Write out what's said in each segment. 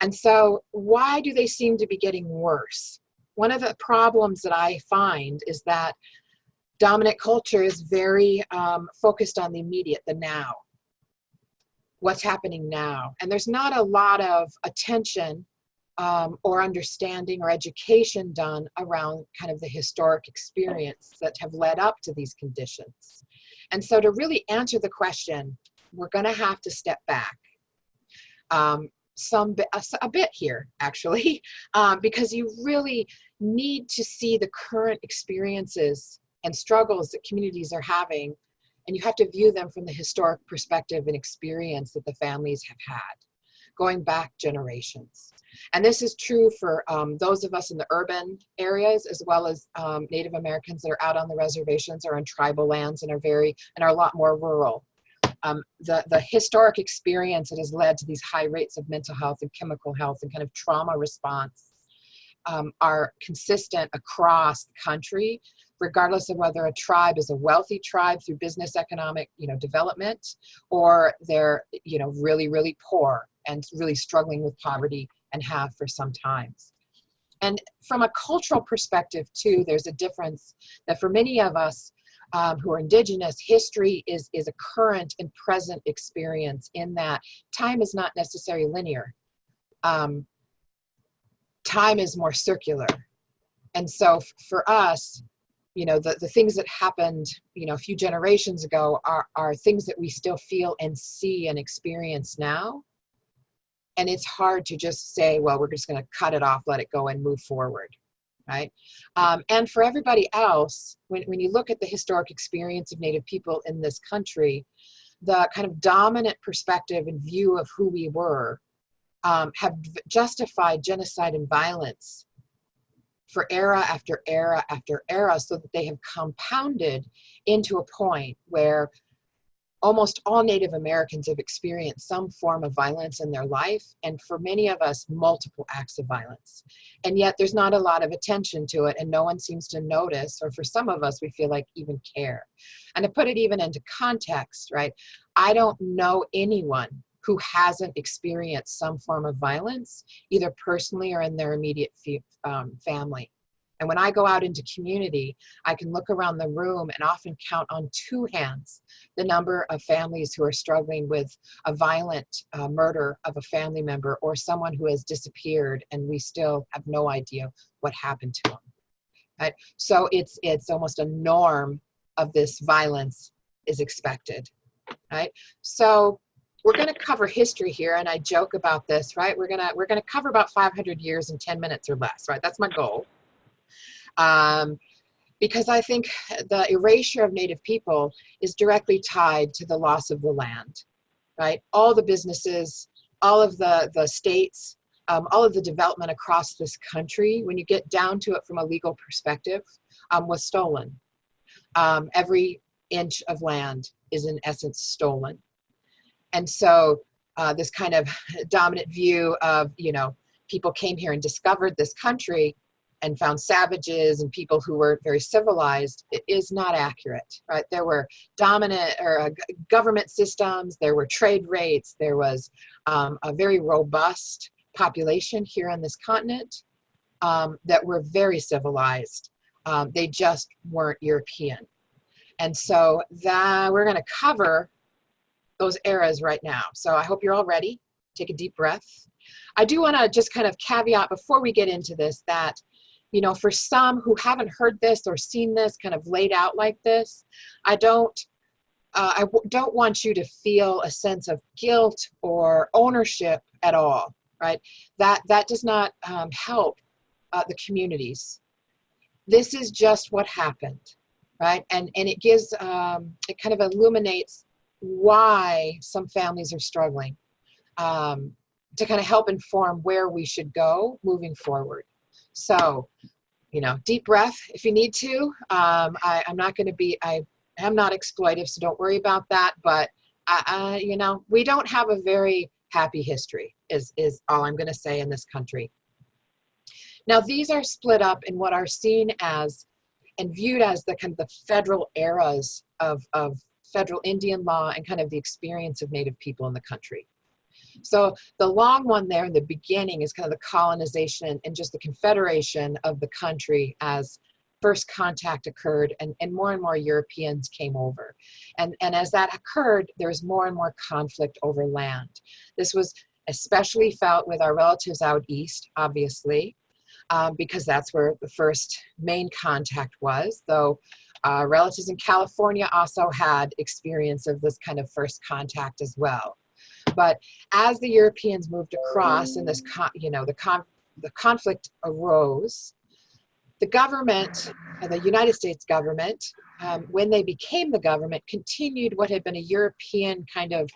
And so why do they seem to be getting worse? One of the problems that I find is that dominant culture is very focused on the immediate, the now. What's happening now? And there's not a lot of attention or understanding or education done around kind of the historic experience that have led up to these conditions. And so to really answer the question, we're going to have to step back a bit here, actually, because you really need to see the current experiences and struggles that communities are having, and you have to view them from the historic perspective and experience that the families have had, going back generations. And this is true for those of us in the urban areas, as well as Native Americans that are out on the reservations or on tribal lands and are a lot more rural. The historic experience that has led to these high rates of mental health and chemical health and kind of trauma response are consistent across the country, regardless of whether a tribe is a wealthy tribe through business economic, development, or they're, really, really poor and really struggling with poverty and have for some times. And from a cultural perspective too, there's a difference that for many of us who are Indigenous, history is a current and present experience in that time is not necessarily linear. Time is more circular. And so for us, the things that happened, a few generations ago are things that we still feel and see and experience now. And it's hard to just say, well, we're just going to cut it off, let it go and move forward, right? And for everybody else, when you look at the historic experience of Native people in this country, the kind of dominant perspective and view of who we were have justified genocide and violence for era after era after era, so that they have compounded into a point where almost all Native Americans have experienced some form of violence in their life, and for many of us, multiple acts of violence. And yet there's not a lot of attention to it, and no one seems to notice, or for some of us, we feel like even care. And to put it even into context, right? I don't know anyone who hasn't experienced some form of violence, either personally or in their immediate family. And when I go out into community, I can look around the room and often count on two hands the number of families who are struggling with a violent murder of a family member, or someone who has disappeared and we still have no idea what happened to them. Right? So it's almost a norm of this violence is expected. Right? So we're going to cover history here, and I joke about this, right? We're gonna cover about 500 years in 10 minutes or less, right? That's my goal. Because I think the erasure of Native people is directly tied to the loss of the land, right? All the businesses, all of the states, all of the development across this country, when you get down to it from a legal perspective, was stolen. Every inch of land is in essence stolen. And so this kind of dominant view of, people came here and discovered this country and found savages and people who were very civilized, it is not accurate, right? There were dominant or government systems, there were trade rates, there was a very robust population here on this continent that were very civilized. They just weren't European. And so we're going to cover those eras right now. So I hope you're all ready. Take a deep breath. I do want to just kind of caveat before we get into this that, for some who haven't heard this or seen this kind of laid out like this, I don't want you to feel a sense of guilt or ownership at all, right? That does not help the communities. This is just what happened, right? And it gives, it kind of illuminates why some families are struggling to kind of help inform where we should go moving forward. So, deep breath if you need to. I'm not going to be, I am not exploitive, so don't worry about that. But, we don't have a very happy history is all I'm going to say in this country. Now, these are split up in what are seen as and viewed as the kind of the federal eras of federal Indian law and kind of the experience of Native people in the country. So the long one there in the beginning is kind of the colonization and just the confederation of the country as first contact occurred, and more Europeans came over. And as that occurred, there was more and more conflict over land. This was especially felt with our relatives out east, obviously, because that's where the first main contact was, though relatives in California also had experience of this kind of first contact as well. But as the Europeans moved across and this, the conflict arose, the government, the United States government, when they became the government, continued what had been a European kind of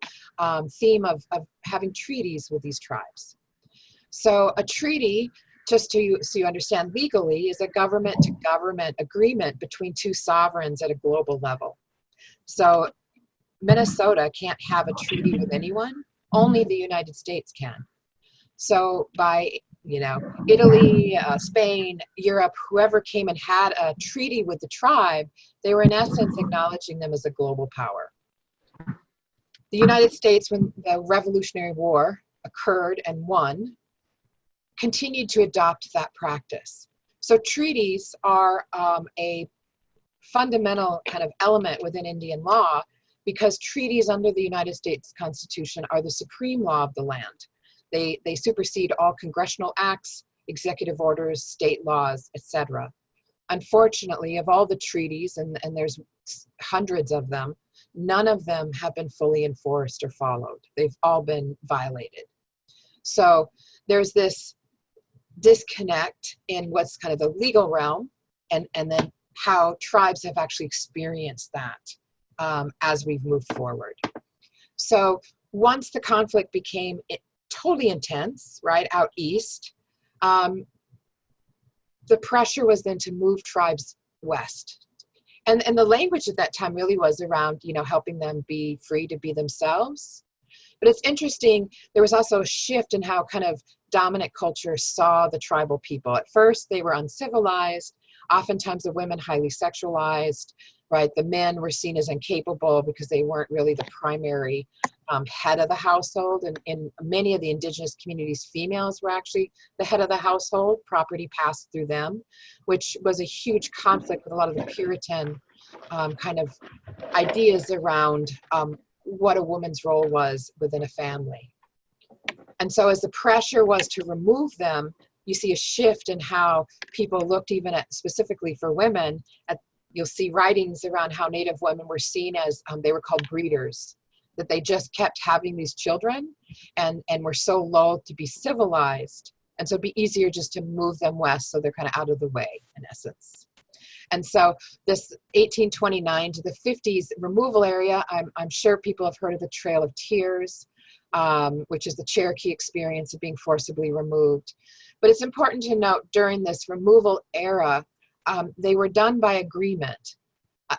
theme of having treaties with these tribes. So a treaty, just so you understand legally, is a government-to-government agreement between two sovereigns at a global level. So Minnesota can't have a treaty with anyone, only the United States can. So by, Italy, Spain, Europe, whoever came and had a treaty with the tribe, they were in essence acknowledging them as a global power. The United States, when the Revolutionary War occurred and won, continued to adopt that practice. So treaties are a fundamental kind of element within Indian law, because treaties under the United States Constitution are the supreme law of the land. They supersede all congressional acts, executive orders, state laws, etc. Unfortunately, of all the treaties, and there's hundreds of them, none of them have been fully enforced or followed. They've all been violated. So there's this disconnect in what's kind of the legal realm, and then how tribes have actually experienced that as we've moved forward. So once the conflict became totally intense, right, out east, the pressure was then to move tribes west. And the language at that time really was around, helping them be free to be themselves. But it's interesting, there was also a shift in how kind of dominant culture saw the tribal people. At first, they were uncivilized, oftentimes the women highly sexualized, right? The men were seen as incapable because they weren't really the primary head of the household. And in many of the indigenous communities, females were actually the head of the household. Property passed through them, which was a huge conflict with a lot of the Puritan kind of ideas around what a woman's role was within a family. And so as the pressure was to remove them, you see a shift in how people looked, even at specifically for women. You'll see writings around how Native women were seen as, they were called breeders, that they just kept having these children and were so loath to be civilized. And so it'd be easier just to move them west, so they're kind of out of the way in essence. And so this 1829 to the 50s removal area, I'm sure people have heard of the Trail of Tears, which is the Cherokee experience of being forcibly removed. But it's important to note during this removal era, they were done by agreement,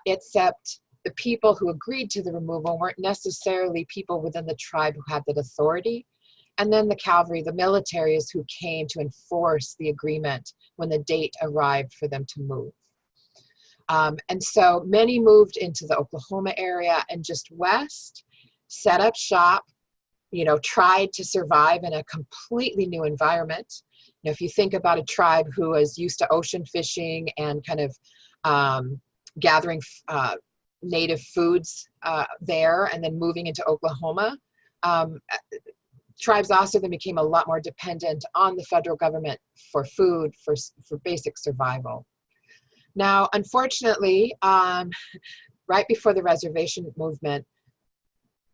except the people who agreed to the removal weren't necessarily people within the tribe who had that authority. And then the cavalry, the militaries who came to enforce the agreement when the date arrived for them to move. And so many moved into the Oklahoma area and just west, set up shop, tried to survive in a completely new environment. If you think about a tribe who is used to ocean fishing and kind of gathering native foods there and then moving into Oklahoma, tribes also then became a lot more dependent on the federal government for food, for basic survival. Now, unfortunately, right before the reservation movement,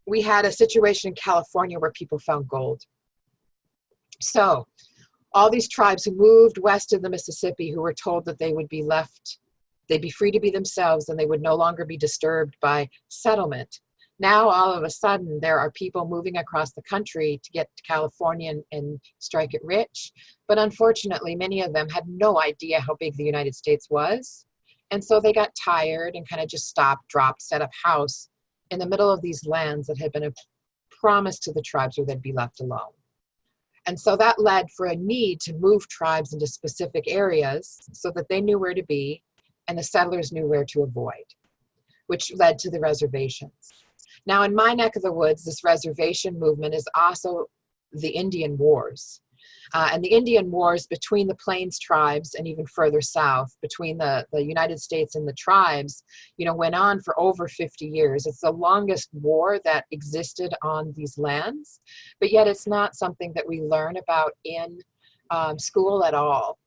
we had a situation in California where people found gold. So all these tribes who moved west of the Mississippi, who were told that they would be left, they'd be free to be themselves and they would no longer be disturbed by settlement. Now, all of a sudden, there are people moving across the country to get to California and strike it rich. But unfortunately, many of them had no idea how big the United States was. And so they got tired and kind of just stopped, dropped, set up house in the middle of these lands that had been a promise to the tribes where they'd be left alone. And so that led for a need to move tribes into specific areas so that they knew where to be and the settlers knew where to avoid, which led to the reservations. Now, in my neck of the woods, this reservation movement is also the Indian Wars. And the Indian Wars between the Plains tribes and even further south, between the United States and the tribes, went on for over 50 years. It's the longest war that existed on these lands, but yet it's not something that we learn about in school at all.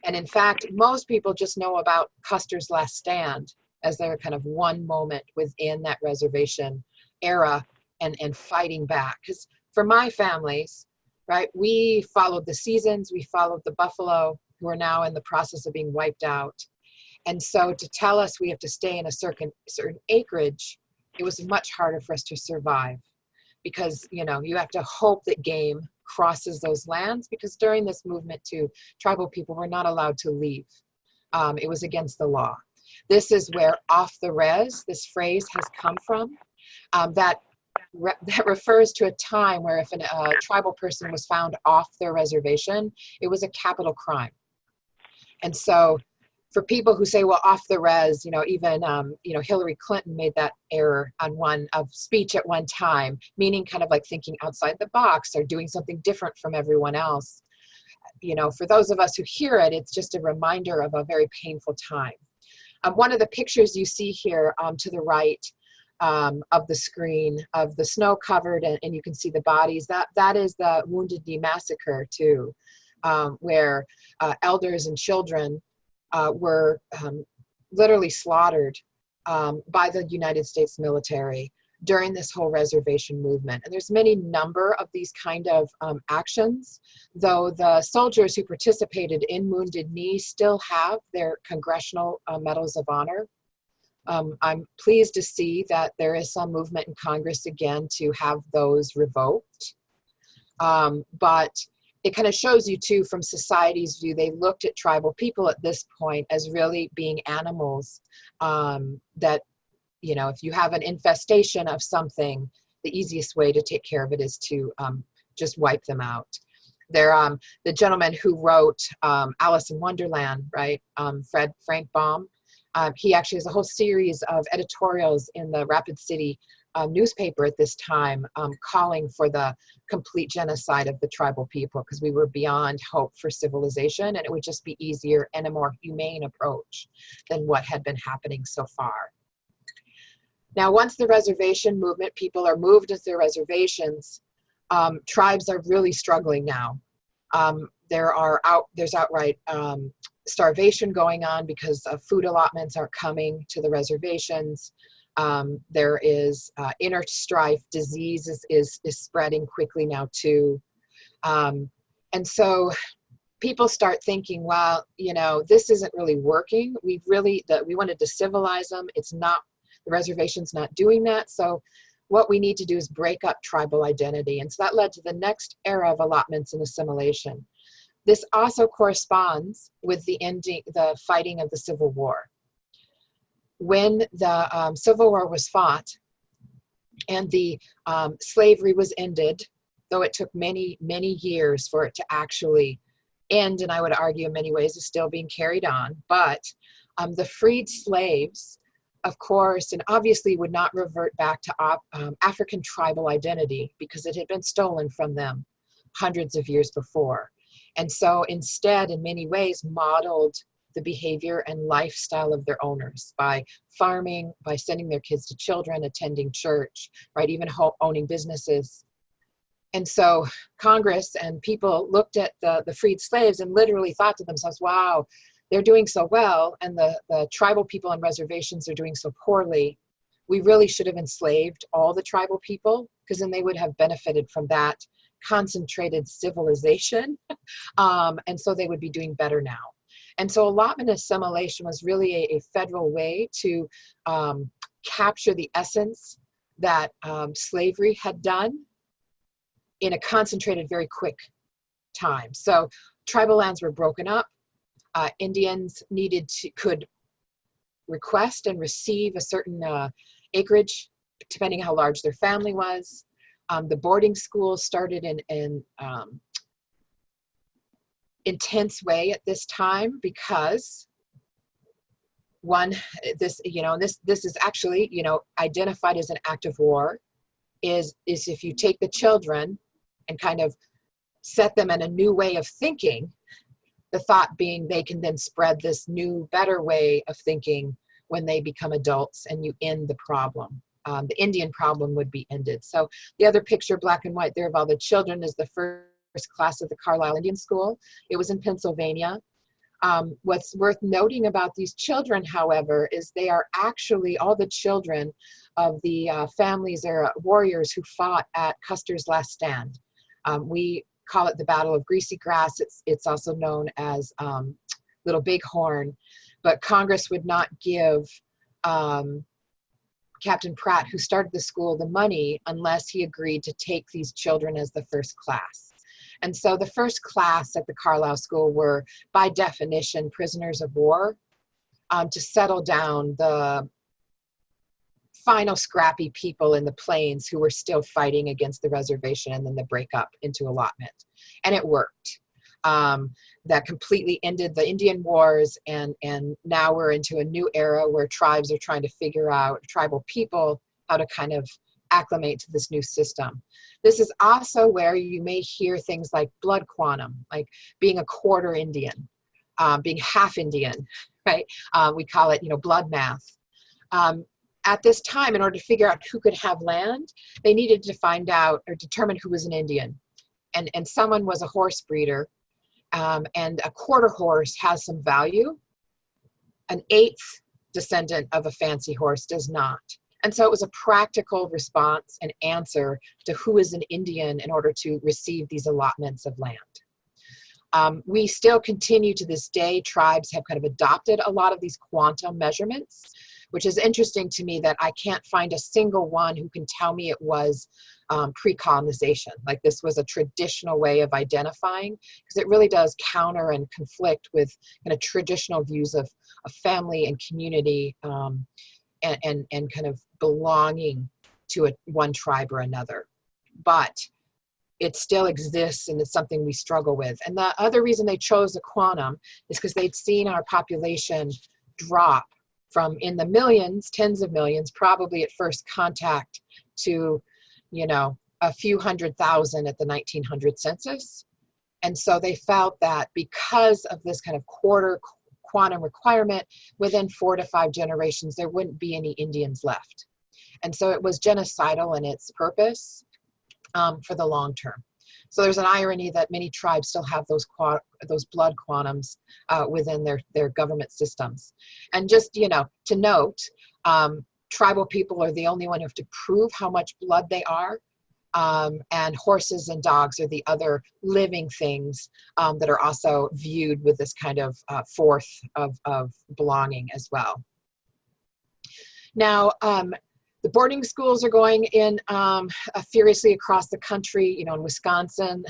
And in fact, most people just know about Custer's Last Stand as their kind of one moment within that reservation era and fighting back. Because for my families, right, we followed the seasons, we followed the buffalo, who are now in the process of being wiped out. And so to tell us we have to stay in a certain acreage, it was much harder for us to survive, because you have to hope that game crosses those lands, because during this movement too, tribal people were not allowed to leave. It was against the law. This is where off the res, this phrase has come from. That refers to a time where if a tribal person was found off their reservation, it was a capital crime. And so for people who say, well, off the res, even Hillary Clinton made that error on one of speech at one time, meaning kind of like thinking outside the box or doing something different from everyone else. For those of us who hear it, it's just a reminder of a very painful time. One of the pictures you see here to the right of the screen, of the snow covered, and you can see the bodies, that is the Wounded Knee Massacre too, where elders and children were literally slaughtered by the United States military during this whole reservation movement. And there's many number of these kind of actions, though the soldiers who participated in Wounded Knee still have their congressional medals of honor. I'm pleased to see that there is some movement in Congress again to have those revoked. But it kind of shows you too, from society's view, they looked at tribal people at this point as really being animals that, if you have an infestation of something, the easiest way to take care of it is to just wipe them out. The gentleman who wrote Alice in Wonderland, right, Frank Baum, he actually has a whole series of editorials in the Rapid City newspaper at this time, calling for the complete genocide of the tribal people, because we were beyond hope for civilization, and it would just be easier and a more humane approach than what had been happening so far. Now, once the reservation movement, people are moved to their reservations, tribes are really struggling now. There's outright starvation going on because food allotments aren't coming to the reservations. There is inner strife. Disease is spreading quickly now too. And so people start thinking, well, this isn't really working. We wanted to civilize them. It's not, the reservation's not doing that. So what we need to do is break up tribal identity. And so that led to the next era of allotments and assimilation. This also corresponds with the fighting of the Civil War. When the Civil War was fought and the slavery was ended, though it took many, many years for it to actually end, and I would argue in many ways is still being carried on, but the freed slaves, of course, and obviously would not revert back to African tribal identity, because it had been stolen from them hundreds of years before. And so instead, in many ways, modeled the behavior and lifestyle of their owners by farming, by sending their kids to children, attending church, right, even owning businesses. And so Congress and people looked at the freed slaves and literally thought to themselves, wow, they're doing so well, and the tribal people on reservations are doing so poorly. We really should have enslaved all the tribal people, because then they would have benefited from that concentrated civilization. And so they would be doing better now. And so allotment assimilation was really a federal way to capture the essence that slavery had done in a concentrated, very quick time. So tribal lands were broken up. Indians could request and receive a certain acreage, depending how large their family was. The boarding schools started in intense way at this time, because this is actually, identified as an act of war, is if you take the children and kind of set them in a new way of thinking. The thought being they can then spread this new, better way of thinking when they become adults, and you end the problem. The Indian problem would be ended. So the other picture, black and white there, of all the children is the first class of the Carlisle Indian School. It was in Pennsylvania. What's worth noting about these children, however, is they are actually all the children of the families or warriors who fought at Custer's Last Stand. We call it the Battle of Greasy Grass. It's also known as Little Bighorn, but Congress would not give Captain Pratt, who started the school, the money unless he agreed to take these children as the first class. And so the first class at the Carlisle School were, by definition, prisoners of war, to settle down the final scrappy people in the plains who were still fighting against the reservation, and then the breakup into allotment. And it worked. That completely ended the Indian Wars, and now we're into a new era where tribes are trying to figure out, tribal people, how to kind of acclimate to this new system. This is also where you may hear things like blood quantum, like being a quarter Indian, being half Indian, right? We call it, blood math. At this time, in order to figure out who could have land, they needed to find out or determine who was an Indian. And someone was a horse breeder, and a quarter horse has some value. An eighth descendant of a fancy horse does not. And so it was a practical response and answer to who is an Indian in order to receive these allotments of land. We still continue to this day, tribes have kind of adopted a lot of these quantum measurements, which is interesting to me that I can't find a single one who can tell me it was pre-colonization. Like this was a traditional way of identifying, because it really does counter and conflict with kind of traditional views of family and community, and kind of belonging to one tribe or another. But it still exists, and it's something we struggle with. And the other reason they chose the quantum is because they'd seen our population drop from in the millions, tens of millions, probably at first contact, to, a few 100,000 at the 1900 census. And so they felt that because of this kind of quarter quantum requirement, within 4 to 5 generations, there wouldn't be any Indians left. And so it was genocidal in its purpose for the long term. So there's an irony that many tribes still have those blood quantums within their government systems. And just, to note, tribal people are the only one who have to prove how much blood they are. And horses and dogs are the other living things that are also viewed with this kind of force of belonging as well. Now, the boarding schools are going in furiously across the country. In Wisconsin,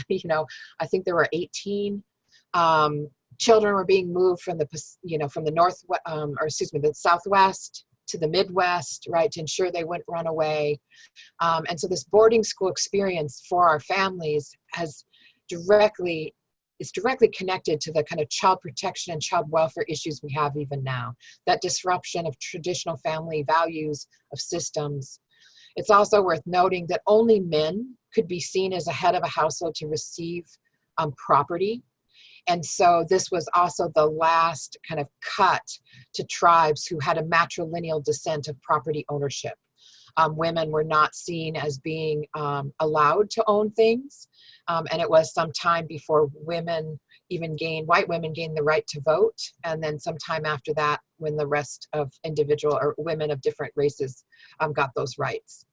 I think there were 18 children were being moved from the north, the southwest to the Midwest, right, to ensure they wouldn't run away. And so this boarding school experience for our families is directly connected to the kind of child protection and child welfare issues we have even now, that disruption of traditional family values, of systems. It's also worth noting that only men could be seen as a head of a household to receive property. And so this was also the last kind of cut to tribes who had a matrilineal descent of property ownership. Women were not seen as being allowed to own things. And it was some time before white women gained the right to vote. And then sometime after that, when the rest of individual or women of different races got those rights.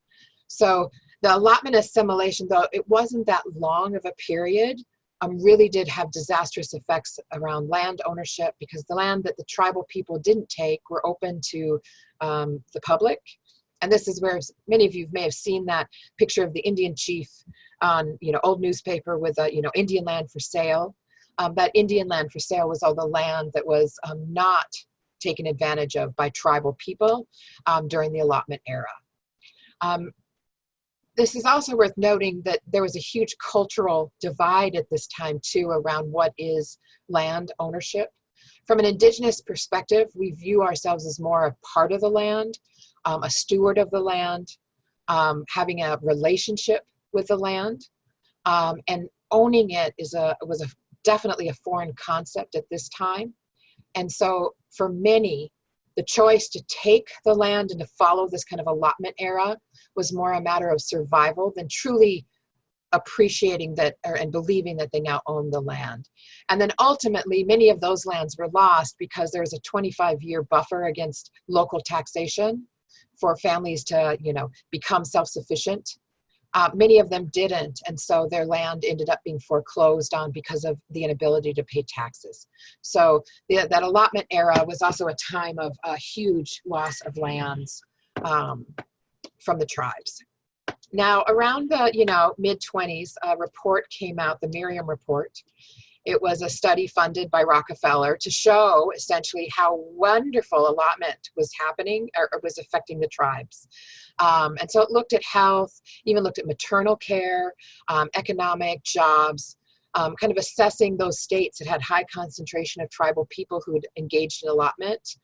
So the allotment assimilation, though it wasn't that long of a period, really did have disastrous effects around land ownership, because the land that the tribal people didn't take were open to the public. And this is where many of you may have seen that picture of the Indian chief on, old newspaper with, Indian land for sale. That Indian land for sale was all the land that was not taken advantage of by tribal people during the allotment era. This is also worth noting that there was a huge cultural divide at this time too around what is land ownership. From an indigenous perspective, we view ourselves as more a part of the land, a steward of the land, having a relationship with the land. And owning it was definitely a foreign concept at this time. And so for many, the choice to take the land and to follow this kind of allotment era was more a matter of survival than truly appreciating that and believing that they now own the land. And then ultimately, many of those lands were lost because there's a 25-year buffer against local taxation for families to, become self-sufficient. Many of them didn't, and so their land ended up being foreclosed on because of the inability to pay taxes. So that allotment era was also a time of a huge loss of lands from the tribes. Now, around the mid-20s, a report came out, the Miriam Report. It was a study funded by Rockefeller to show essentially how wonderful allotment was happening or was affecting the tribes. And so it looked at health, even looked at maternal care, economic, jobs, kind of assessing those states that had high concentration of tribal people who had engaged in allotment.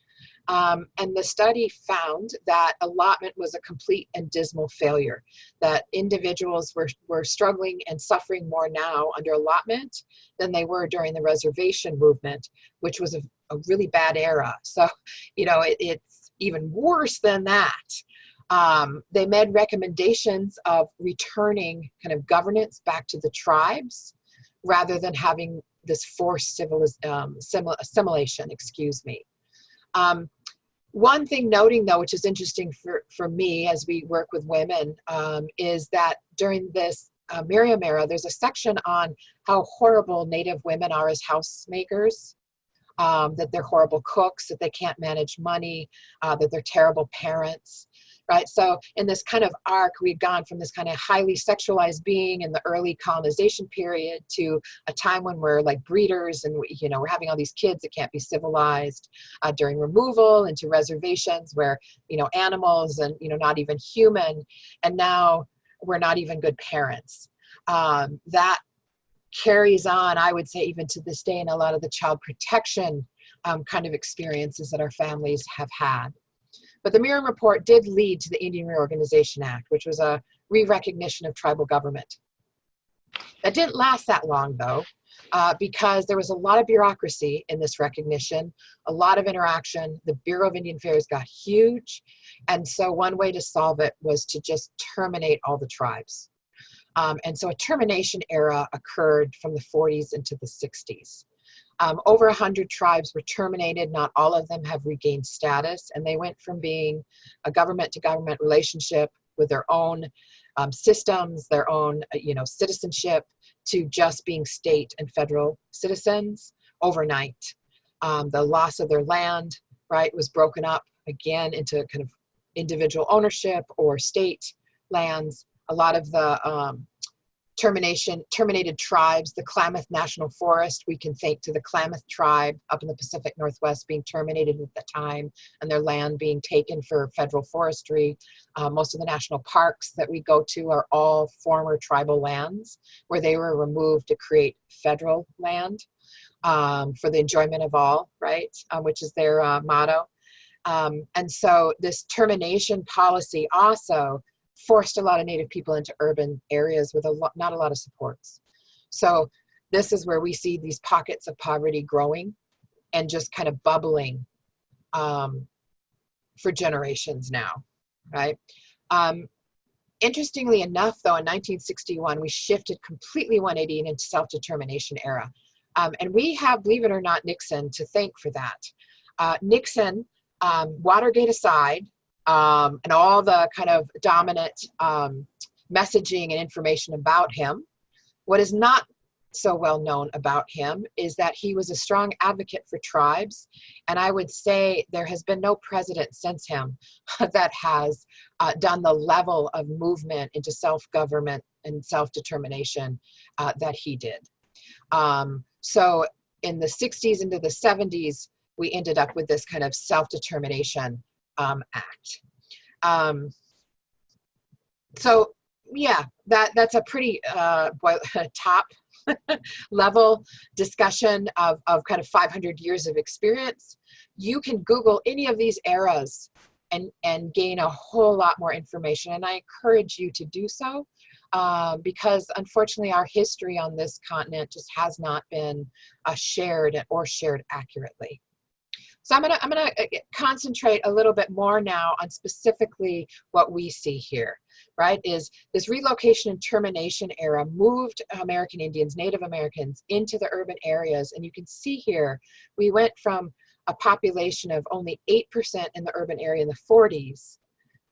And the study found that allotment was a complete and dismal failure, that individuals were struggling and suffering more now under allotment than they were during the reservation movement, which was a really bad era. So, it's even worse than that. They made recommendations of returning kind of governance back to the tribes rather than having this forced assimilation, One thing noting, though, which is interesting for me as we work with women, is that during this Miriam era, there's a section on how horrible Native women are as housemakers, that they're horrible cooks, that they can't manage money, that they're terrible parents. Right. So in this kind of arc, we've gone from this kind of highly sexualized being in the early colonization period to a time when we're like breeders and, we're having all these kids that can't be civilized during removal into reservations where, animals and, not even human. And now we're not even good parents. That carries on, I would say, even to this day in a lot of the child protection kind of experiences that our families have had. But the Miriam Report did lead to the Indian Reorganization Act, which was a re-recognition of tribal government. That didn't last that long, though, because there was a lot of bureaucracy in this recognition, a lot of interaction. The Bureau of Indian Affairs got huge, and so one way to solve it was to just terminate all the tribes. And so a termination era occurred from the 40s into the 60s. Over 100 tribes were terminated. Not all of them have regained status, and they went from being a government-to-government relationship with their own systems, their own citizenship, to just being state and federal citizens overnight. The loss of their land, right, was broken up again into kind of individual ownership or state lands. A lot of the terminated tribes, the Klamath National Forest, we can thank to the Klamath tribe up in the Pacific Northwest being terminated at the time and their land being taken for federal forestry. Most of the national parks that we go to are all former tribal lands where they were removed to create federal land for the enjoyment of all, right, which is their motto. And so this termination policy also forced a lot of Native people into urban areas with not a lot of supports. So this is where we see these pockets of poverty growing and just kind of bubbling for generations now, right? Interestingly enough, though, in 1961, we shifted completely 180 into self-determination era. And we have, believe it or not, Nixon to thank for that. Nixon, Watergate aside, and all the kind of dominant messaging and information about him. What is not so well known about him is that he was a strong advocate for tribes. And I would say there has been no president since him that has done the level of movement into self-government and self-determination that he did. So in the 60s into the 70s, we ended up with this kind of self-determination Act. So yeah, that's a pretty top level discussion of kind of 500 years of experience. You can Google any of these eras and gain a whole lot more information, and I encourage you to do so. because unfortunately our history on this continent just has not been shared or shared accurately. So I'm gonna concentrate a little bit more now on specifically what we see here, right? Is this relocation and termination era moved American Indians, Native Americans into the urban areas. And you can see here, we went from a population of only 8% in the urban area in the 40s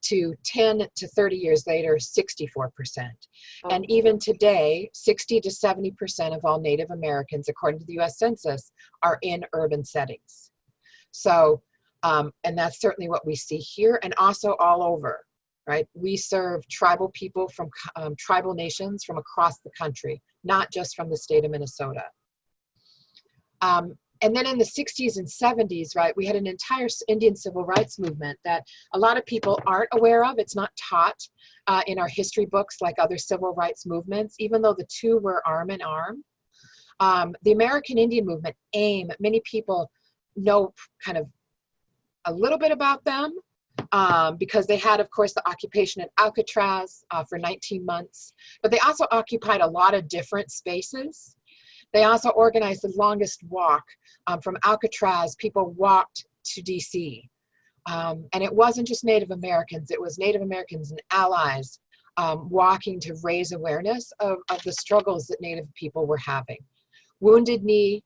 to 10 to 30 years later, 64%. And even today, 60 to 70% of all Native Americans, according to the US Census, are in urban settings. So, and that's certainly what we see here and also all over, right? We serve tribal people from tribal nations from across the country, not just from the state of Minnesota. And then in the 60s and 70s, right, we had an entire Indian civil rights movement that a lot of people aren't aware of. It's not taught in our history books like other civil rights movements, even though the two were arm in arm. The American Indian movement, AIM, many people know kind of a little bit about them because they had, of course, the occupation at Alcatraz for 19 months, but they also occupied a lot of different spaces. They also organized the longest walk from Alcatraz. People walked to DC. And it wasn't just Native Americans, it was Native Americans and allies walking to raise awareness of the struggles that Native people were having. Wounded Knee,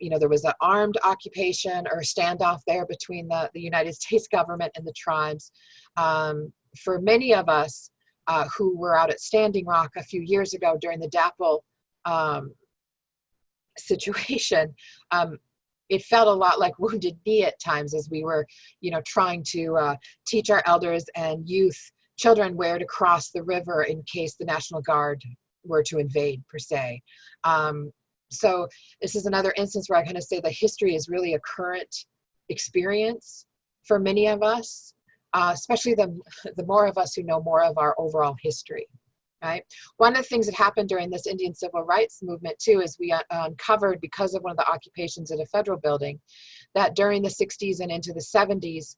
you know, there was an armed occupation or standoff there between the United States government and the tribes. For many of us who were out at Standing Rock a few years ago during the DAPL situation, it felt a lot like Wounded Knee at times as we were, you know, trying to teach our elders and youth, children, where to cross the river in case the National Guard were to invade, per se. So this is another instance where I kind of say the history is really a current experience for many of us, especially the more of us who know more of our overall history, right? One of the things that happened during this Indian civil rights movement too is we uncovered, because of one of the occupations at a federal building, that during the 60s and into the 70s,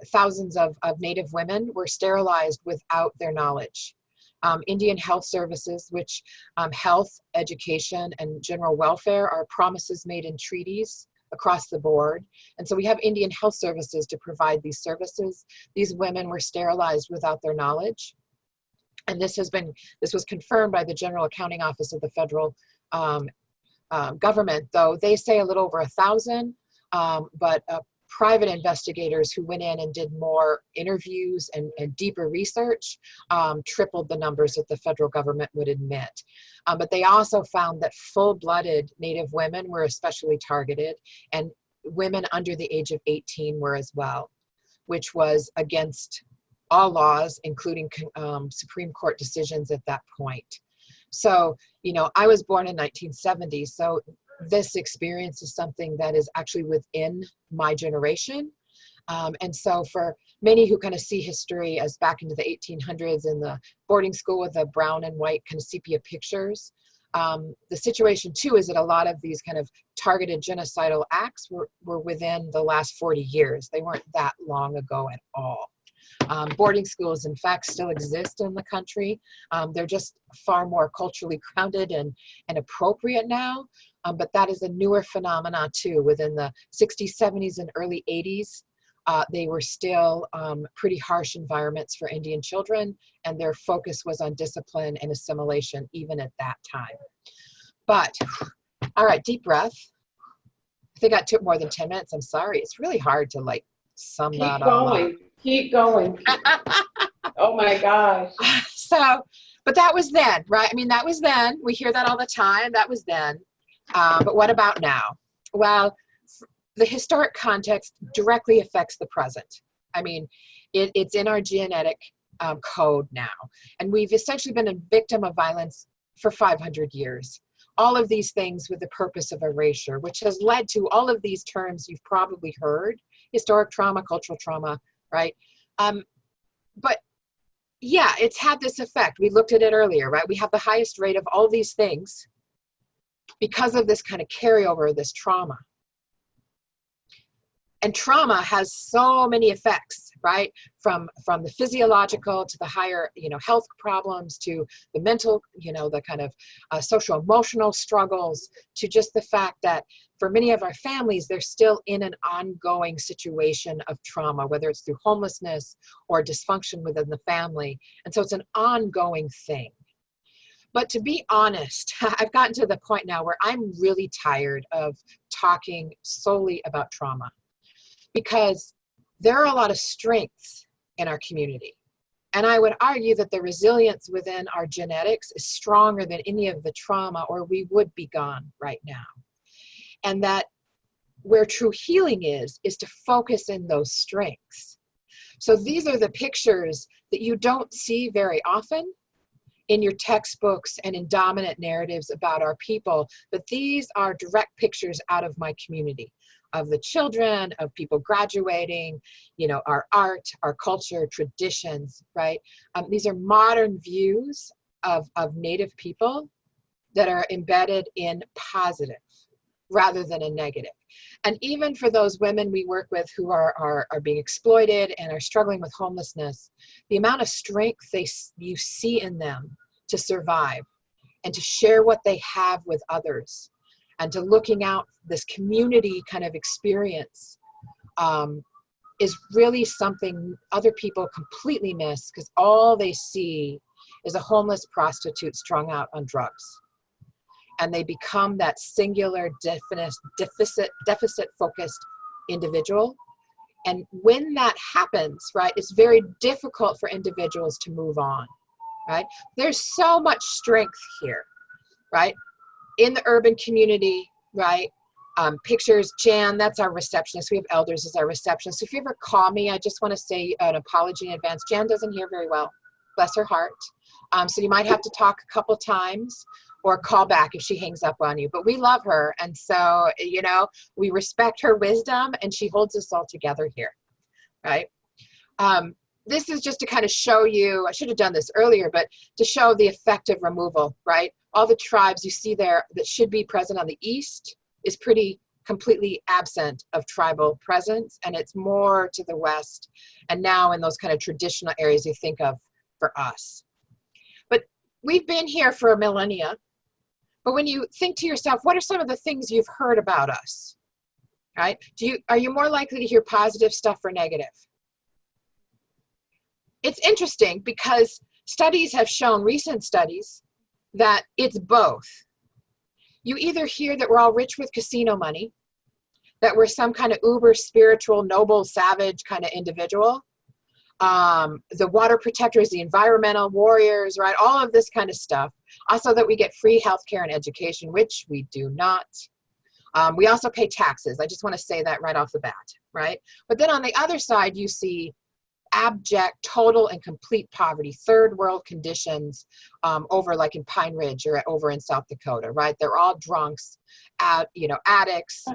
thousands of Native women were sterilized without their knowledge. Indian Health Services, which health, education, and general welfare are promises made in treaties across the board. And so we have Indian Health Services to provide these services. These women were sterilized without their knowledge. And this was confirmed by the General Accounting Office of the federal government, though they say a little over 1,000, but private investigators who went in and did more interviews and deeper research tripled the numbers that the federal government would admit. But they also found that full-blooded Native women were especially targeted, and women under the age of 18 were as well, which was against all laws, including Supreme Court decisions at that point. So, you know, I was born in 1970, so this experience is something that is actually within my generation. And so for many who kind of see history as back into the 1800s in the boarding school with the brown and white kind of sepia pictures, the situation too is that a lot of these kind of targeted genocidal acts were within the last 40 years. They weren't that long ago at all. Boarding schools, in fact, still exist in the country. They're just far more culturally grounded and appropriate now. But that is a newer phenomena too. Within the 60s, 70s, and early 80s, they were still pretty harsh environments for Indian children, and their focus was on discipline and assimilation even at that time. But, all right, deep breath. I think I took more than 10 minutes. I'm sorry. It's really hard to like sum that all up. Keep going. Oh my gosh. So, but that was then, right? I mean, that was then. We hear that all the time. That was then. But what about now? Well, the historic context directly affects the present. I mean, it's in our genetic code now. And we've essentially been a victim of violence for 500 years. All of these things with the purpose of erasure, which has led to all of these terms you've probably heard: historic trauma, cultural trauma, right? But yeah, it's had this effect. We looked at it earlier, right? We have the highest rate of all these things because of this kind of carryover of this trauma. And trauma has so many effects, right? From the physiological to the higher, health problems, to the mental, the kind of social emotional struggles, to just the fact that for many of our families, they're still in an ongoing situation of trauma, whether it's through homelessness or dysfunction within the family. And so it's an ongoing thing. But to be honest, I've gotten to the point now where I'm really tired of talking solely about trauma, because there are a lot of strengths in our community. And I would argue that the resilience within our genetics is stronger than any of the trauma, or we would be gone right now. And that where true healing is to focus in those strengths. So these are the pictures that you don't see very often in your textbooks and in dominant narratives about our people, but these are direct pictures out of my community, of the children, of people graduating, our art, our culture, traditions, right? These are modern views of Native people that are embedded in positive rather than a negative. And even for those women we work with who are being exploited and are struggling with homelessness, the amount of strength you see in them to survive and to share what they have with others, and to looking out this community kind of experience is really something other people completely miss, because all they see is a homeless prostitute strung out on drugs. And they become that singular deficit-focused individual. And when that happens, right, it's very difficult for individuals to move on, right? There's so much strength here, right? In the urban community, right? Pictures, Jan, that's our receptionist. We have elders as our receptionist. So if you ever call me, I just want to say an apology in advance. Jan doesn't hear very well, bless her heart. So you might have to talk a couple times or call back if she hangs up on you. But we love her. And so, we respect her wisdom, and she holds us all together here, right? This is just to kind of show you, I should have done this earlier, but to show the effect of removal, right? All the tribes you see there that should be present on the east is pretty completely absent of tribal presence, and it's more to the west and now in those kind of traditional areas you think of for us. But we've been here for a millennia, but when you think to yourself, what are some of the things you've heard about us, right? Are you more likely to hear positive stuff or negative? It's interesting because studies have shown, recent studies, that it's both. You either hear that we're all rich with casino money, that we're some kind of uber spiritual, noble, savage kind of individual, the water protectors, the environmental warriors, right? All of this kind of stuff. Also that we get free healthcare and education, which we do not. We also pay taxes. I just want to say that right off the bat, right? But then on the other side, you see abject, total and complete poverty, third world conditions over like in Pine Ridge or over in South Dakota, right? They're all drunks, addicts.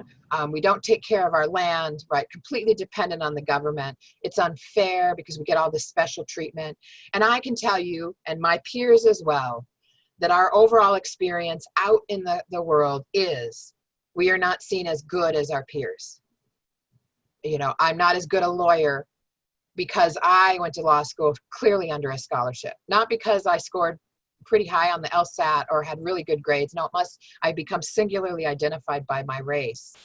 We don't take care of our land, right? Completely dependent on the government. It's unfair because we get all this special treatment. And I can tell you, and my peers as well, that our overall experience out in the world is we are not seen as good as our peers. I'm not as good a lawyer because I went to law school clearly under a scholarship, not because I scored pretty high on the LSAT or had really good grades. No, I become singularly identified by my race.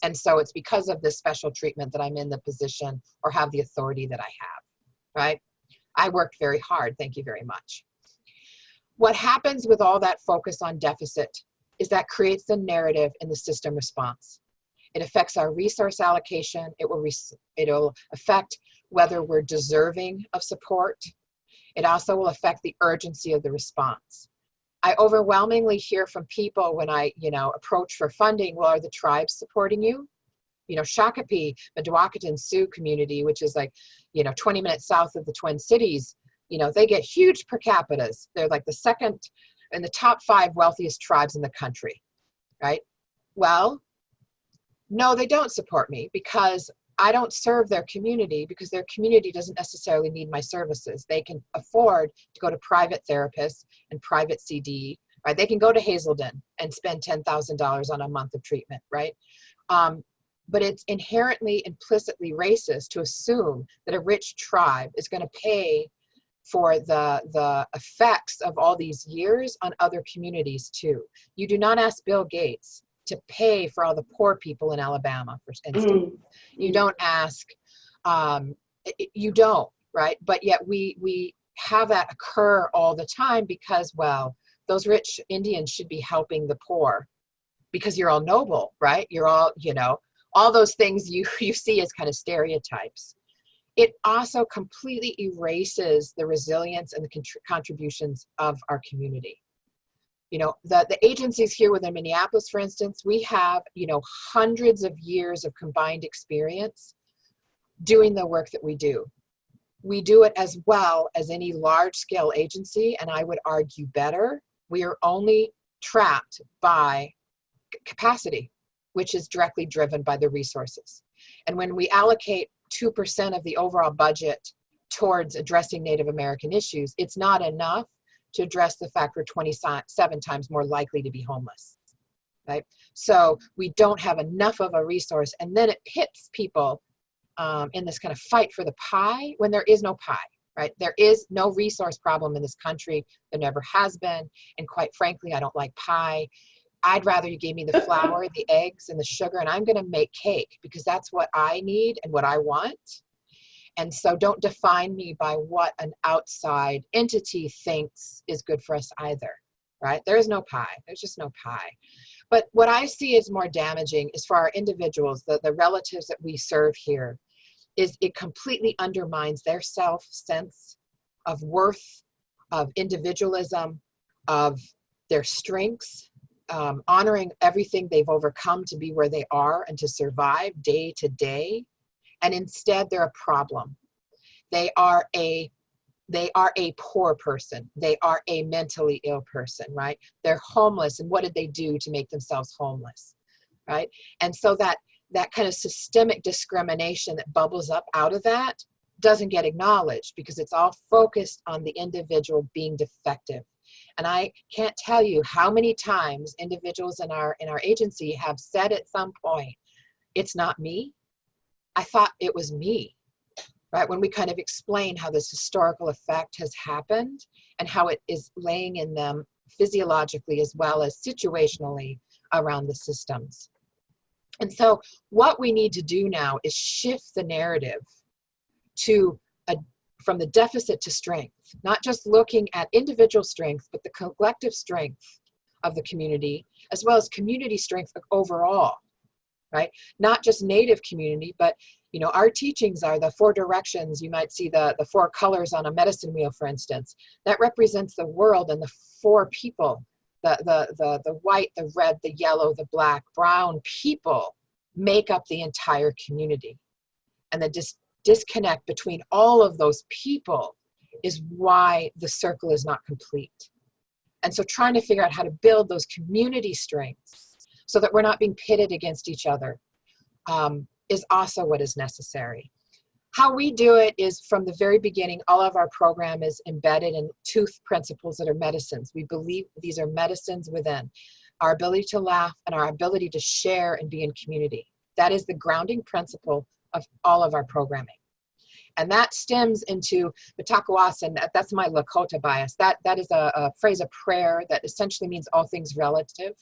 And so it's because of this special treatment that I'm in the position or have the authority that I have, right? I worked very hard, thank you very much. What happens with all that focus on deficit is that creates the narrative in the system response. It affects our resource allocation. It'll affect whether we're deserving of support. It also will affect the urgency of the response. I overwhelmingly hear from people when I, approach for funding, well, are the tribes supporting you? Shakopee, Mdewakanton Sioux community, which is 20 minutes south of the Twin Cities, they get huge per capitas. They're like the second in the top 5 wealthiest tribes in the country, right? Well, no, they don't support me because I don't serve their community, because their community doesn't necessarily need my services. They can afford to go to private therapists and private CD, right? They can go to Hazelden and spend $10,000 on a month of treatment, right? but it's inherently, implicitly racist to assume that a rich tribe is going to pay for the effects of all these years on other communities too. You do not ask Bill Gates to pay for all the poor people in Alabama, for instance. You don't ask, you don't, right? But yet we have that occur all the time because, well, those rich Indians should be helping the poor because you're all noble, right? You're all, all those things you see as kind of stereotypes. It also completely erases the resilience and the contributions of our community. The agencies here within Minneapolis, for instance, we have, hundreds of years of combined experience doing the work that we do. We do it as well as any large-scale agency, and I would argue better. We are only trapped by capacity, which is directly driven by the resources. And when we allocate 2% of the overall budget towards addressing Native American issues, it's not enough to address the fact we're 27 times more likely to be homeless, right? So we don't have enough of a resource, and then it pits people in this kind of fight for the pie when there is no pie, right? There is no resource problem in this country. There never has been, and quite frankly, I don't like pie. I'd rather you gave me the flour, the eggs, and the sugar, and I'm going to make cake because that's what I need and what I want. And so don't define me by what an outside entity thinks is good for us either, right? There is no pie. There's just no pie. But what I see is more damaging is for our individuals, the relatives that we serve here, is it completely undermines their self-sense of worth, of individualism, of their strengths, honoring everything they've overcome to be where they are and to survive day to day. And instead, they're a problem. They are a poor person. They are a mentally ill person, right? They're homeless. And what did they do to make themselves homeless, right? And so that kind of systemic discrimination that bubbles up out of that doesn't get acknowledged because it's all focused on the individual being defective. And I can't tell you how many times individuals in our agency have said at some point, it's not me. I thought it was me, right? When we kind of explain how this historical effect has happened and how it is laying in them physiologically as well as situationally around the systems. And so what we need to do now is shift the narrative from the deficit to strength, not just looking at individual strength, but the collective strength of the community, as well as community strength overall. Right? Not just Native community, but our teachings are the 4 directions. You might see the 4 colors on a medicine wheel, for instance. That represents the world and the 4 people. The white, the red, the yellow, the black, brown people make up the entire community. And the disconnect between all of those people is why the circle is not complete. And so trying to figure out how to build those community strengths so that we're not being pitted against each other, is also what is necessary. How we do it is from the very beginning, all of our program is embedded in 2 principles that are medicines. We believe these are medicines within our ability to laugh and our ability to share and be in community. That is the grounding principle of all of our programming. And that stems into and that's my Lakota bias. That is a phrase of prayer that essentially means all things relative.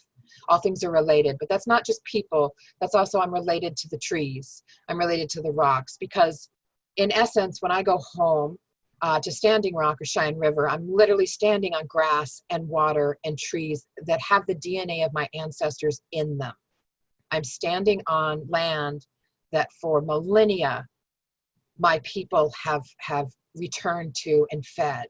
All things are related, but that's not just people. That's also I'm related to the trees. I'm related to the rocks because in essence, when I go home to Standing Rock or Cheyenne River, I'm literally standing on grass and water and trees that have the DNA of my ancestors in them. I'm standing on land that for millennia, my people have returned to and fed.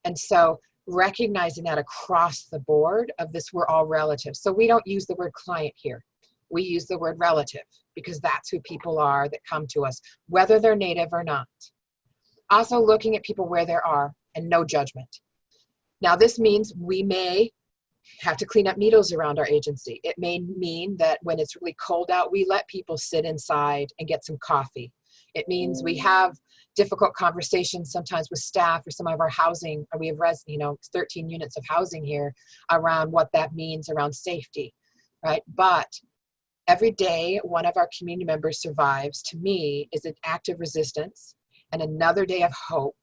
And so recognizing that across the board of this, we're all relatives. So we don't use the word client here. We use the word relative because that's who people are that come to us, whether they're Native or not. Also looking at people where they are and no judgment. Now this means we may have to clean up needles around our agency. It may mean that when it's really cold out, we let people sit inside and get some coffee. It means we have difficult conversations sometimes with staff or some of our housing, or we have 13 units of housing here around what that means around safety, right? But Every day one of our community members survives, to me, is an act of resistance and another day of hope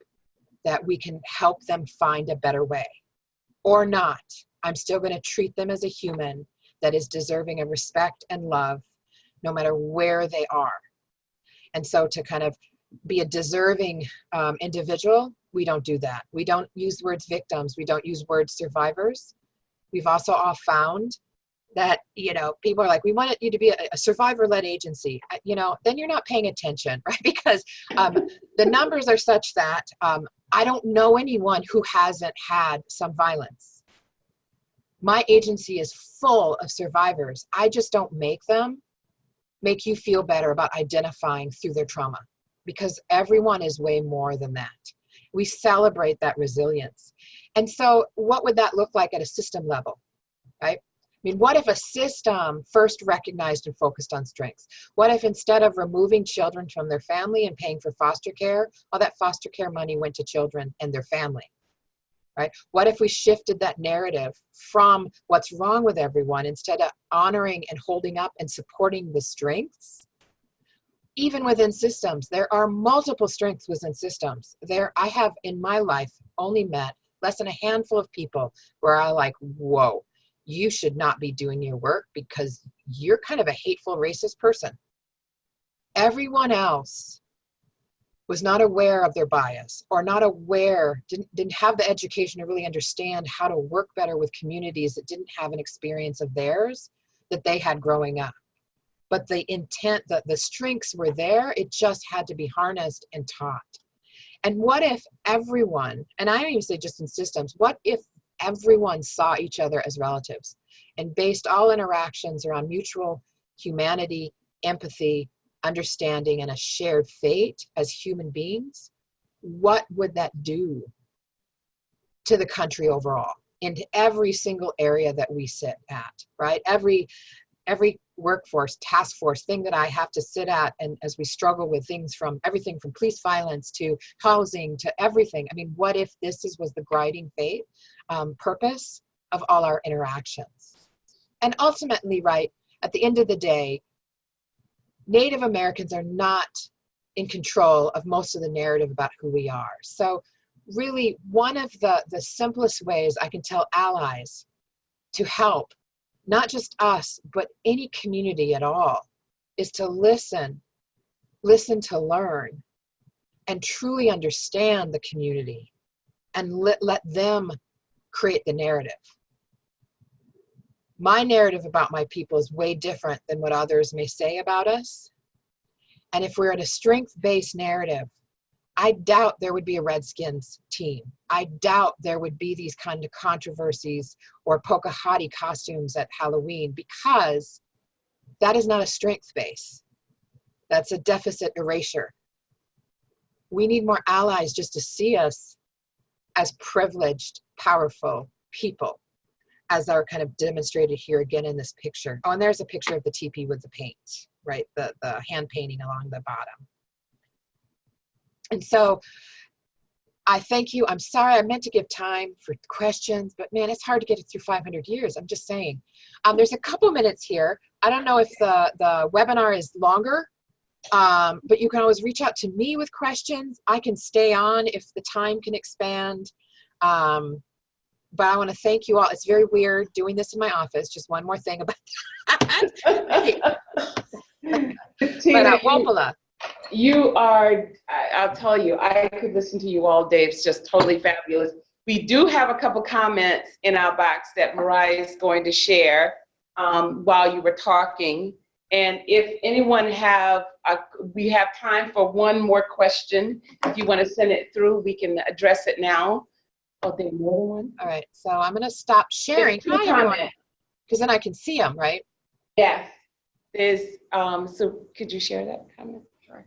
that we can help them find a better way. Or not. I'm still going to treat them as a human that is deserving of respect and love, no matter where they are. And so to kind of be a deserving individual, we don't do that. We don't use words victims. We don't use words survivors. We've also all found that, you know, people are like, we want you to be a survivor-led agency. You know, then you're not paying attention, right? Because the numbers are such that I don't know anyone who hasn't had some violence. My agency is full of survivors. I just don't make you feel better about identifying through their trauma, because everyone is way more than that. We celebrate that resilience. And so what would that look like at a system level, right? I mean, what if a system first recognized and focused on strengths? What if instead of removing children from their family and paying for foster care, all that foster care money went to children and their family, right? What if we shifted that narrative from what's wrong with everyone, instead of honoring and holding up and supporting the strengths? Even within systems, there are multiple strengths within systems. I have in my life only met less than a handful of people where I like, whoa, you should not be doing your work because you're kind of a hateful, racist person. Everyone else was not aware of their bias, or not aware, didn't have the education to really understand how to work better with communities that didn't have an experience of theirs that they had growing up. But the intent, the strengths were there, it just had to be harnessed and taught. And what if everyone, and I don't even say just in systems, what if everyone saw each other as relatives and based all interactions around mutual humanity, empathy, understanding, and a shared fate as human beings? What would that do to the country overall, into every single area that we sit at, right? Every workforce, task force, thing that I have to sit at, and as we struggle with things from everything from police violence to housing to everything. I mean, what if this was the guiding fate, purpose of all our interactions? And ultimately, right, at the end of the day, Native Americans are not in control of most of the narrative about who we are. So really, one of the simplest ways I can tell allies to help, not just us, but any community at all, is to listen to learn, and truly understand the community, and let them create the narrative. My narrative about my people is way different than what others may say about us. And if we're at a strength-based narrative, I doubt there would be a Redskins team. I doubt there would be these kind of controversies or Pocahontas costumes at Halloween, because that is not a strength base. That's a deficit erasure. We need more allies just to see us as privileged, powerful people, as are kind of demonstrated here again in this picture. Oh, and there's a picture of the teepee with the paint, right? The hand painting along the bottom. And so I thank you. I'm sorry, I meant to give time for questions, but man, it's hard to get it through 500 years. I'm just saying. There's a couple minutes here. I don't know if the webinar is longer, but you can always reach out to me with questions. I can stay on if the time can expand. But I want to thank you all. It's very weird doing this in my office. Just one more thing about that. Tina, But Wopala. You are, I'll tell you, I could listen to you all day. It's just totally fabulous. We do have a couple comments in our box that Mariah is going to share while you were talking. And if anyone we have time for one more question. If you want to send it through, we can address it now. Oh, there's another one? All right, so I'm going to stop sharing. Hi, everyone. Because then I can see them, right? Yes. There's, so could you share that comment? Sure.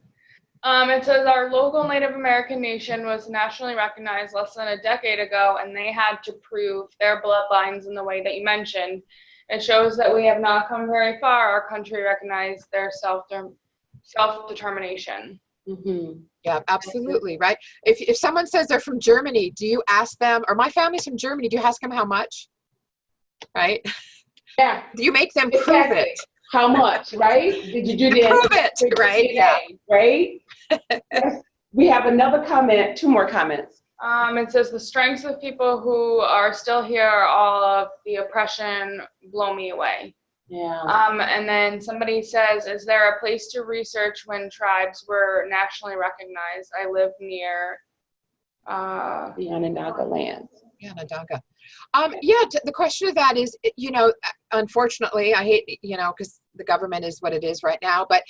It says our local Native American nation was nationally recognized less than a decade ago, and they had to prove their bloodlines in the way that you mentioned. It shows that we have not come very far. Our country recognized their self-determination. Mm-hmm. Yeah, absolutely, right? If someone says they're from Germany, do you ask them, or my family's from Germany, do you ask them how much? Right? Yeah. Do you make them prove it? How much, right? Did you do the Prove it, right? Yeah. Right? Yes. We have another comment, two more comments. It says the strengths of people who are still here are all of the oppression blow me away. Yeah. And then somebody says, is there a place to research when tribes were nationally recognized? I live near The Onondaga lands. Yeah, Onondaga. The question of that is, unfortunately, I hate, because the government is what it is right now, but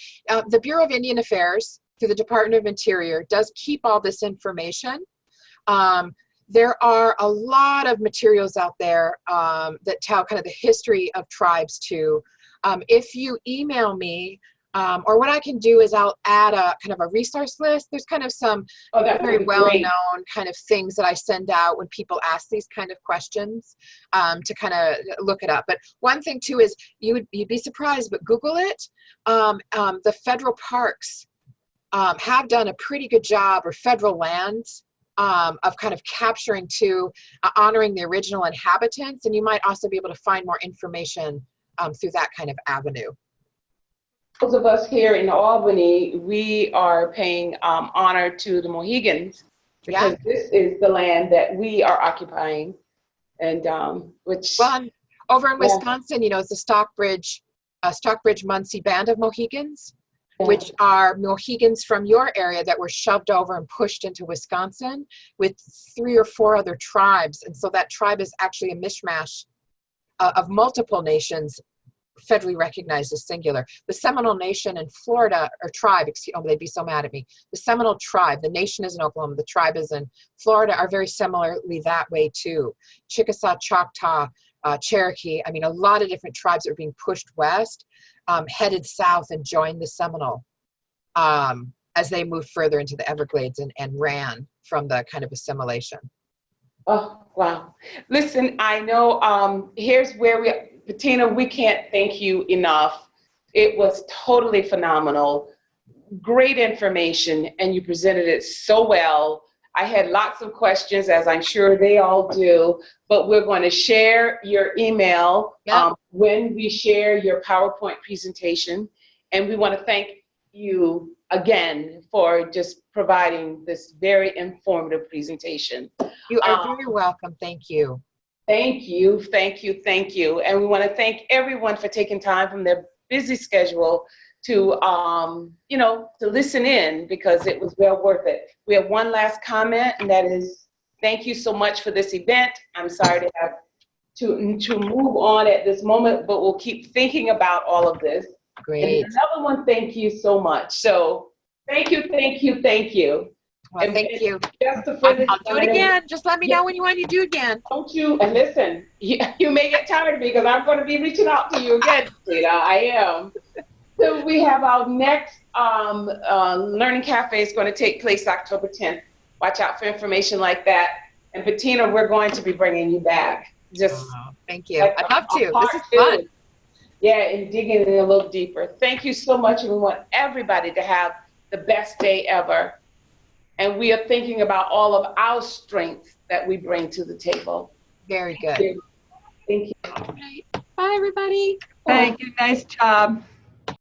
the Bureau of Indian Affairs through the Department of Interior does keep all this information. There are a lot of materials out there that tell kind of the history of tribes too. If you email me, or what I can do is I'll add a kind of a resource list. There's kind of some very well-known kind of things that I send out when people ask these kind of questions to kind of look it up. But one thing too is you'd be surprised, but Google it. The federal parks have done a pretty good job, or federal lands, of kind of capturing to honoring the original inhabitants, and you might also be able to find more information through that kind of avenue. Those of us here in Albany, we are paying honor to the Mohegans, because this is the land that we are occupying, and which. Well, over in Wisconsin, it's the Stockbridge-Muncie Band of Mohegans, which are Mohegans from your area that were shoved over and pushed into Wisconsin with 3 or 4 other tribes. And so that tribe is actually a mishmash of multiple nations federally recognized as singular. The Seminole Nation in Florida, or tribe, they'd be so mad at me. The Seminole tribe, the nation is in Oklahoma, the tribe is in Florida, are very similarly that way too. Chickasaw, Choctaw, Cherokee, a lot of different tribes that are being pushed west, headed south and joined the Seminole as they moved further into the Everglades and ran from the kind of assimilation. Oh, wow. Listen, I know here's where Patina, we can't thank you enough. It was totally phenomenal. Great information, and you presented it so well. I had lots of questions, as I'm sure they all do, but we're going to share your email when we share your PowerPoint presentation. And we want to thank you again for just providing this very informative presentation. You are very welcome. Thank you. Thank you, thank you, thank you. And we want to thank everyone for taking time from their busy schedule to, to listen in, because it was well worth it. We have one last comment, and that is, thank you so much for this event. I'm sorry to have to move on at this moment, but we'll keep thinking about all of this. Great. And another one, thank you so much. So thank you, thank you, thank you. Well, thank you. I'll do it again. Just let me know when you want to do it again. Don't you? And listen, you may get tired of me, because I'm going to be reaching out to you again, Patina. I am. So we have our next Learning Cafe is going to take place October 10th. Watch out for information like that. And Patina, we're going to be bringing you back. Thank you. I'd love to. This is fun. Yeah, and digging in a little deeper. Thank you so much. And we want everybody to have the best day ever. And we are thinking about all of our strengths that we bring to the table. Very good. Thank you. All right. Bye, everybody. Thank you. Nice job.